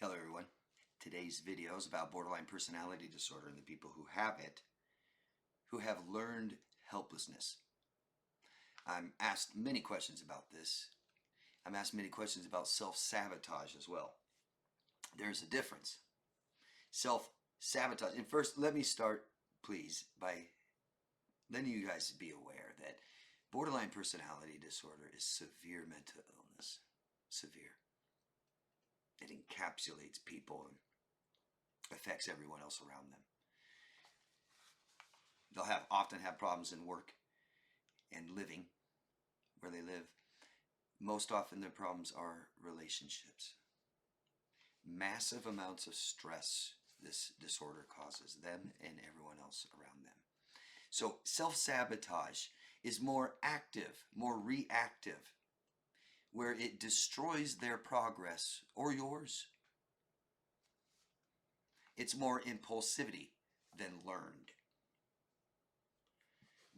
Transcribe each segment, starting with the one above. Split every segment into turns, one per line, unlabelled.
Hello everyone. Today's video is about borderline personality disorder and the people who have it, who have learned helplessness. I'm asked many questions about this. I'm asked many questions about self-sabotage as well. There's a difference. Self-sabotage. And first, let me start, please, by letting you guys be aware that borderline personality disorder is severe mental illness. Severe. It encapsulates people and affects everyone else around them. They'll often have problems in work and living where they live. Most often their problems are relationships. Massive amounts of stress this disorder causes them and everyone else around them. So self-sabotage is more active, more reactive, where it destroys their progress or yours. It's more impulsivity than learned.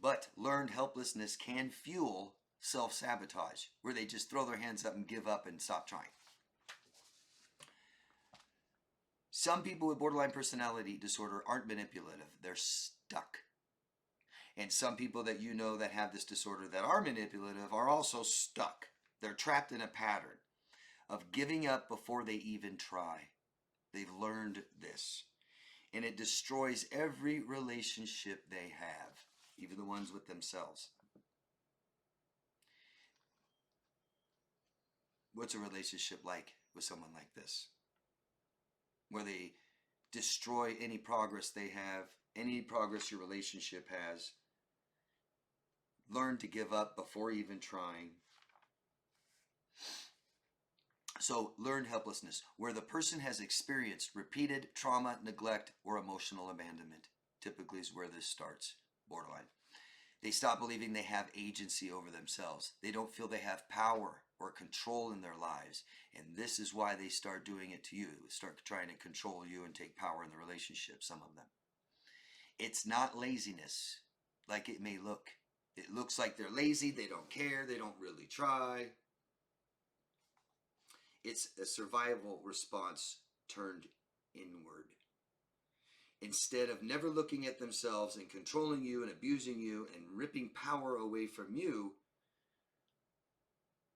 But learned helplessness can fuel self-sabotage, where they just throw their hands up and give up and stop trying. Some people with borderline personality disorder aren't manipulative. They're stuck. And some people that you know that have this disorder that are manipulative are also stuck. They're trapped in a pattern of giving up before they even try. They've learned this. And it destroys every relationship they have, even the ones with themselves. What's a relationship like with someone like this? Where they destroy any progress they have, any progress your relationship has. Learn to give up before even trying. So, learned helplessness, where the person has experienced repeated trauma, neglect, or emotional abandonment, typically is where this starts, borderline. They stop believing they have agency over themselves. They don't feel they have power or control in their lives. And this is why they start doing it to you. They start trying to control you and take power in the relationship, some of them. It's not laziness like it may look. It looks like they're lazy, they don't care, they don't really try. It's a survival response turned inward. Instead of never looking at themselves and controlling you and abusing you and ripping power away from you,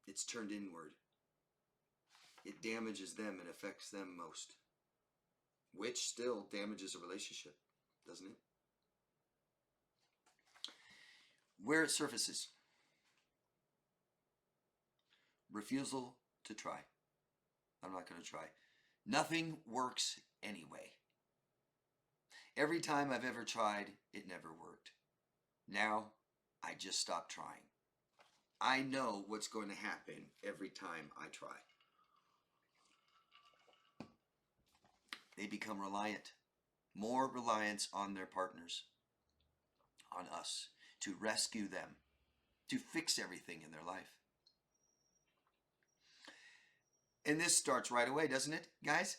it's turned inward. It damages them and affects them most, which still damages a relationship, doesn't it? Where it surfaces. Refusal to try. I'm not going to try. Nothing works anyway. Every time I've ever tried, it never worked. Now, I just stopped trying. I know what's going to happen every time I try. They become reliant. More reliance on their partners, on us, to rescue them, to fix everything in their life. And this starts right away, doesn't it, guys?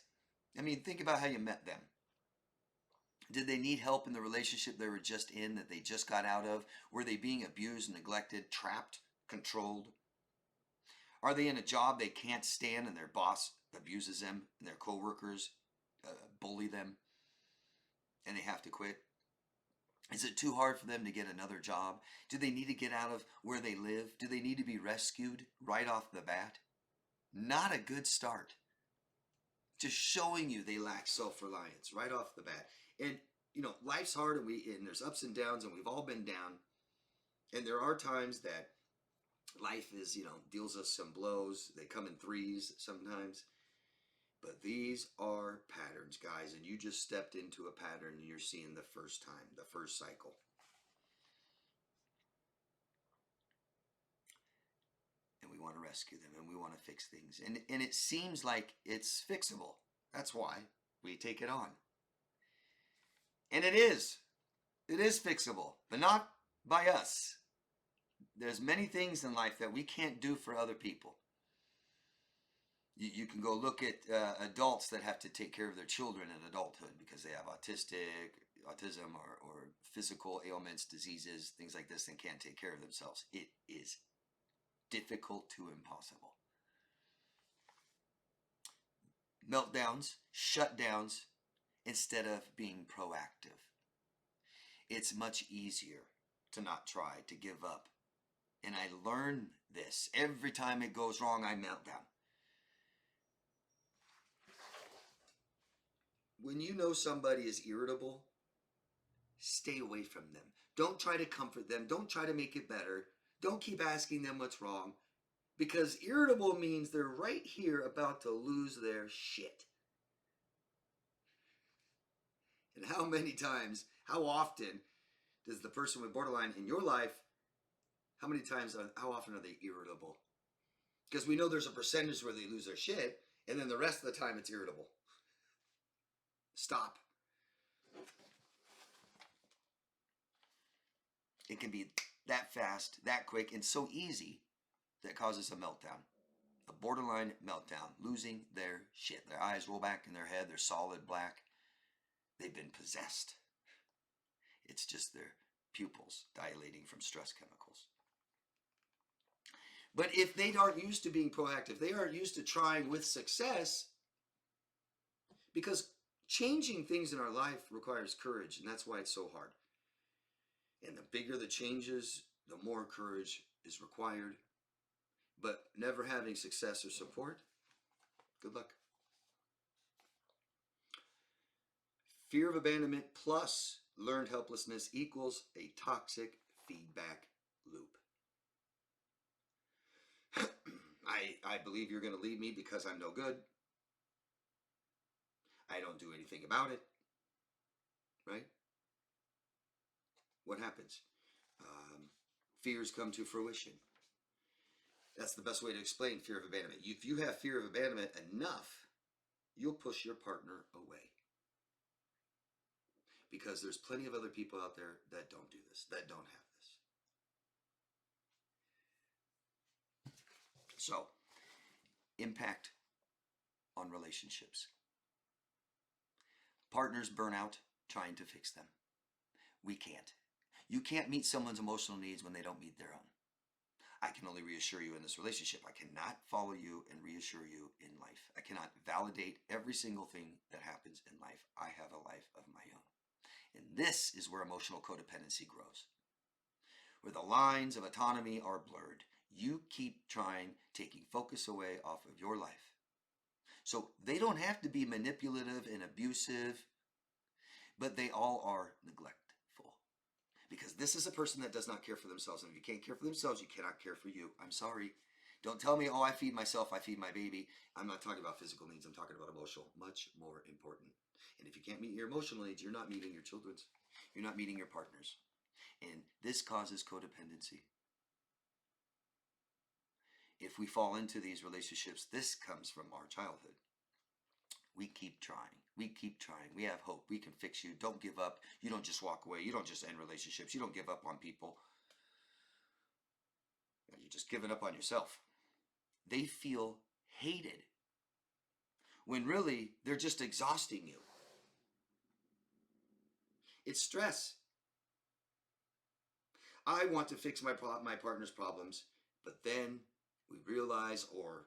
I mean, think about how you met them. Did they need help in the relationship they were just in, that they just got out of? Were they being abused, neglected, trapped, controlled? Are they in a job they can't stand and their boss abuses them and their coworkers bully them and they have to quit? Is it too hard for them to get another job? Do they need to get out of where they live? Do they need to be rescued right off the bat? Not a good start. Just showing you they lack self-reliance right off the bat. And, you know, life's hard and there's ups and downs and we've all been down. And there are times that life is, deals us some blows. They come in threes sometimes. But these are patterns, guys. And you just stepped into a pattern and you're seeing the first time, the first cycle. And we want to rescue them and we want to fix things. And it seems like it's fixable. That's why we take it on. And it is. It is fixable, but not by us. There's many things in life that we can't do for other people. You can go look at adults that have to take care of their children in adulthood because they have autism or physical ailments, diseases, things like this, and can't take care of themselves. It is difficult to impossible. meltdowns, shutdowns, instead of being proactive. It's much easier to not try, to give up. And I learn this. Every time it goes wrong, I melt down. When you know somebody is irritable, stay away from them. Don't try to comfort them. Don't try to make it better. Don't keep asking them what's wrong. Because irritable means they're right here about to lose their shit. And how many times, how often does the person with borderline in your life, how often are they irritable? Because we know there's a percentage where they lose their shit, and then the rest of the time it's irritable. Stop. It can be that fast, that quick, and so easy that causes a meltdown. A borderline meltdown, losing their shit. Their eyes roll back in their head, they're solid black. They've been possessed. It's just their pupils dilating from stress chemicals. But if they aren't used to being proactive, they aren't used to trying with success, because changing things in our life requires courage, and that's why it's so hard. And the bigger the changes, the more courage is required. But never having success or support, good luck. Fear of abandonment plus learned helplessness equals a toxic feedback loop. I believe you're going to leave me because I'm no good. I don't do anything about it. Right? What happens? Fears come to fruition. That's the best way to explain fear of abandonment. If you have fear of abandonment enough, you'll push your partner away. Because there's plenty of other people out there that don't do this, that don't have this. So, impact on relationships. Partners burn out trying to fix them. We can't. You can't meet someone's emotional needs when they don't meet their own. I can only reassure you in this relationship. I cannot follow you and reassure you in life. I cannot validate every single thing that happens in life. I have a life of my own. And this is where emotional codependency grows, where the lines of autonomy are blurred. You keep trying, taking focus away off of your life. So they don't have to be manipulative and abusive, but they all are neglectful. Because this is a person that does not care for themselves. And if you can't care for themselves, you cannot care for you. I'm sorry. Don't tell me, oh, I feed myself, I feed my baby. I'm not talking about physical needs. I'm talking about emotional. Much more important. And if you can't meet your emotional needs, you're not meeting your children's. You're not meeting your partner's. And this causes codependency. If we fall into these relationships, this comes from our childhood. We keep trying. We keep trying. We have hope. We can fix you. Don't give up. You don't just walk away. You don't just end relationships. You don't give up on people. You're just giving up on yourself. They feel hated when really they're just exhausting you. It's stress. I want to fix my partner's problems, but then we realize, or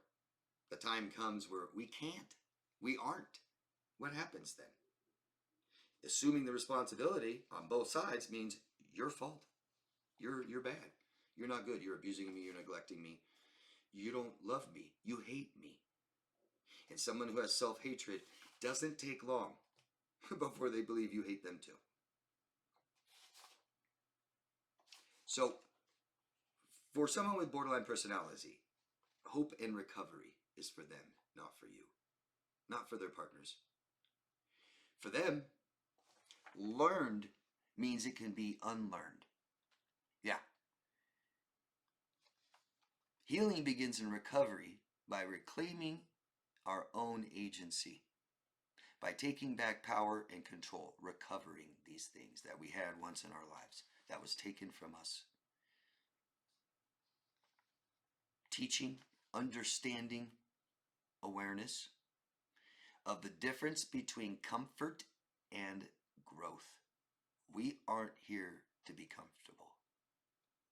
the time comes where we can't. We aren't. What happens then? Assuming the responsibility on both sides means your fault. You're bad. You're not good. You're abusing me. You're neglecting me. You don't love me. You hate me. And someone who has self-hatred doesn't take long before they believe you hate them too. So, for someone with borderline personality, hope and recovery is for them, not for you. Not for their partners. For them, learned means it can be unlearned. Yeah. Healing begins in recovery by reclaiming our own agency, by taking back power and control, recovering these things that we had once in our lives that was taken from us. Teaching, understanding, awareness of the difference between comfort and growth. We aren't here to be comfortable.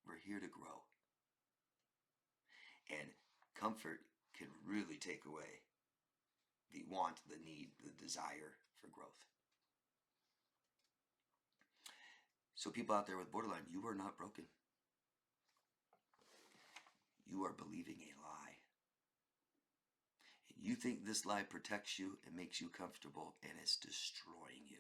We're here to grow. And comfort can really take away the want, the need, the desire for growth. So people out there with borderline, you are not broken. You are believing a lie. And you think this lie protects you and makes you comfortable, and it's destroying you.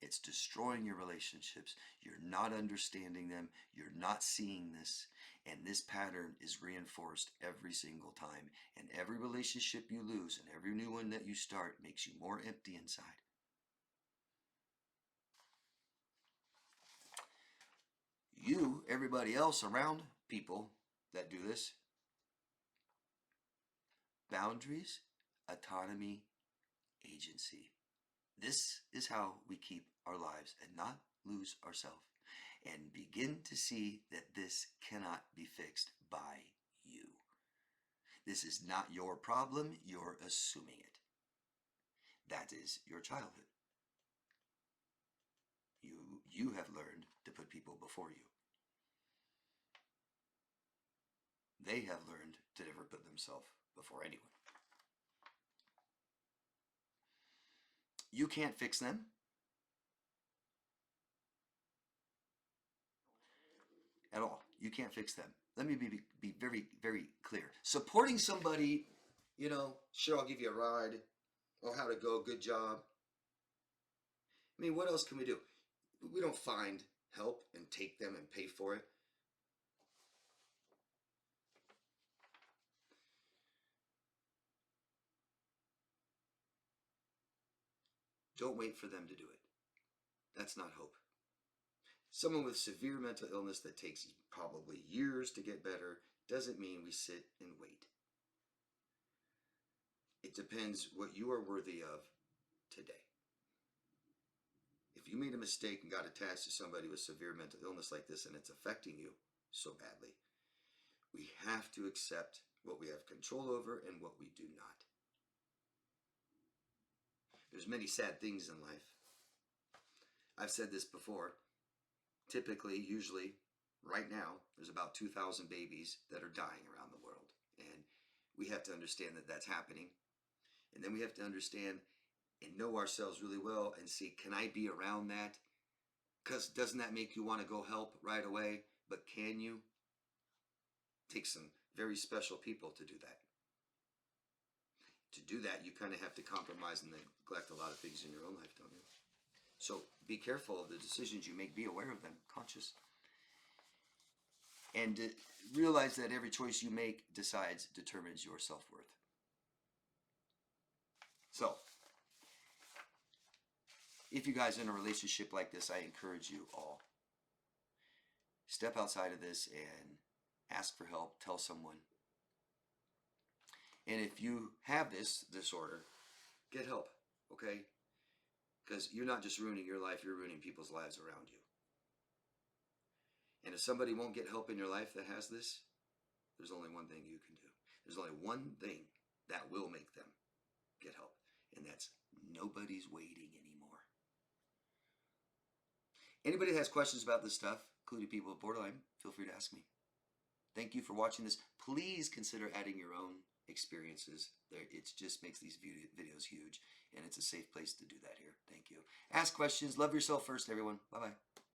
It's destroying your relationships. You're not understanding them. You're not seeing this. And this pattern is reinforced every single time. And every relationship you lose and every new one that you start makes you more empty inside. You, everybody else around people that do this, boundaries, autonomy, agency. This is how we keep our lives and not lose ourselves, and begin to see that this cannot be fixed by you. This is not your problem. You're assuming it. That is your childhood. You have learned to put people before you. They have learned to never put themselves before anyone. You can't fix them. At all. You can't fix them. Let me be very, very clear. Supporting somebody, sure, I'll give you a ride. Oh, how to go, good job. I mean, what else can we do? We don't find help and take them and pay for it. Don't wait for them to do it. That's not hope. Someone with severe mental illness that takes probably years to get better doesn't mean we sit and wait. It depends what you are worthy of today. If you made a mistake and got attached to somebody with severe mental illness like this and it's affecting you so badly, we have to accept what we have control over and what we do not. There's many sad things in life. I've said this before. Typically, usually, right now, there's about 2,000 babies that are dying around the world. And we have to understand that that's happening. And then we have to understand and know ourselves really well and see, can I be around that? Because doesn't that make you want to go help right away? But can you? Take some very special people to do that. To do that, you kind of have to compromise and neglect a lot of things in your own life, don't you? So be careful of the decisions you make. Be aware of them, conscious. And realize that every choice you make determines your self-worth. So, if you guys are in a relationship like this, I encourage you all, step outside of this and ask for help. Tell someone. And if you have this disorder, get help, okay? Because you're not just ruining your life, you're ruining people's lives around you. And if somebody won't get help in your life that has this, there's only one thing you can do. There's only one thing that will make them get help. And that's nobody's waiting anymore. Anybody that has questions about this stuff, including people with borderline, feel free to ask me. Thank you for watching this. Please consider adding your own experiences there. It just makes these videos huge, and it's a safe place to do that here. Thank you. Ask questions. Love yourself first, everyone. Bye-bye.